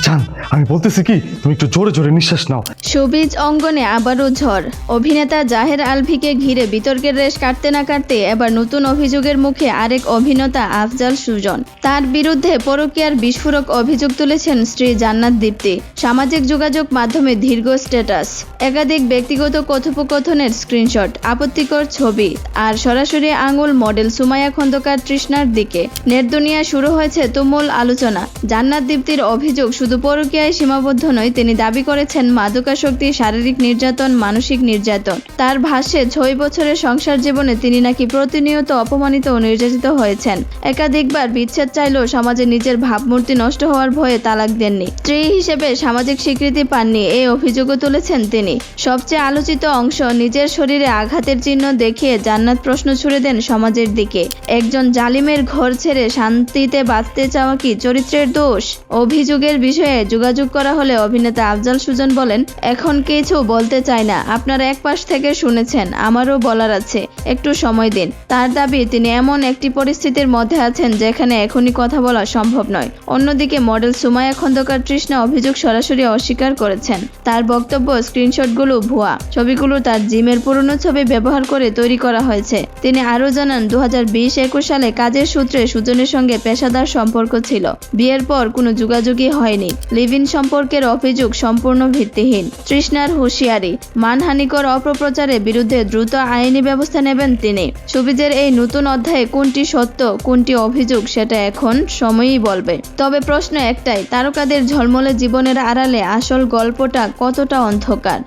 জান, আমি বলতেছি কি, তুমি একটু জোরে জোরে নিঃশ্বাস নাও। শোবিজ অঙ্গনে আবারও ঝড়। অভিনেতা জাহের আলভিকে ঘিরে বিতর্কের রেশ কাটতে না কাটতে এবার নতুন অভিযোগের মুখে আরেক অভিনেতা আফজাল সুজন। তার বিরুদ্ধে পরকীয়ার বিস্ফোরক অভিযোগ তুলেছেন স্ত্রী জান্নাত দীপ্তি। সামাজিক যোগাযোগ মাধ্যমে দীর্ঘ স্ট্যাটাস, একাধিক ব্যক্তিগত কথোপকথনের স্ক্রিনশট, আপত্তিকর ছবি আর সরাসরি আঙুল মডেল সুমাইয়া খন্দকার তৃষ্ণার দিকে। নেট দুনিয়া শুরু হয়েছে তুমুল আলোচনা। জান্নাত দীপ্তির অভিযোগ শুধু পরকীয়ায় সীমাবদ্ধ নয়, তিনি দাবি করেছেন মাদকাসক্তি, শারীরিক নির্যাতন, মানসিক নির্যাতন। তার ভাষ্যে 6 বছরের সংসার জীবনে তিনি নাকি প্রতিনিয়ত অপমানিত ও নির্যাতিত হয়েছেন। একাধিকবার বিচ্ছেদ চাইলেও সমাজে নিজের ভাবমূর্তি নষ্ট হওয়ার ভয়ে তালাক দেননি। স্ত্রী হিসেবে সামাজিক স্বীকৃতি পাননি, এই অভিযোগও তুলেছেন তিনি। সবচেয়ে আলোচিত অংশ, নিজের শরীরে আঘাতের চিহ্ন দেখিয়ে জান্নাত প্রশ্ন ছুড়ে দেন সমাজের দিকে। একজন জালিমের ঘর ছেড়ে শান্তিতে বাঁচতে চাওয়া কি চরিত্রের দোষ? অভিযোগের বিষয়ে যোগাযোগ করা হলে অভিনেতা আফজাল সুজন বলেন, এখন কিছু বলতে চাই না, আপনারা এক পাশ থেকে শুনেছেন, আমারও বলার আছে, একটু সময় দিন। তার দাবি, তিনি এমন একটি পরিস্থিতির মধ্যে আছেন যেখানে এখনই কথা বলা সম্ভব নয়। অন্যদিকে মডেল সুমাইয়া খন্দকার তৃষ্ণা অভিযোগ সরাসরি অস্বীকার করেছেন। তার বক্তব্য, স্ক্রিনশটগুলো ভুয়া, ছবিগুলো তার জিমের পুরনো ছবি ব্যবহার করে তৈরি করা হয়েছে। তিনি আরও জানান, 2020-21 সালে কাজের সূত্রে সুজনের সঙ্গে পেশাদার সম্পর্ক ছিল। বিয়ের পর কোনো যোগাযোগই হয়নি। লিভ ইন সম্পর্কের অভিযোগ সম্পূর্ণ ভিত্তিহীন। তৃষ্ণার হুঁশিয়ারি, মানহানিকর অপপ্রচারের বিরুদ্ধে দ্রুত আইনি ব্যবস্থা নেবেন তিনি। শোবিজের এই নতুন অধ্যায়ে কোনটি সত্য, কোনটি অভিযোগ, সেটা এখন সময়ই বলবে। তবে প্রশ্ন একটাই, তারকাদের ঝলমলে জীবনের আড়ালে আসল গল্পটা কতটা অন্ধকার?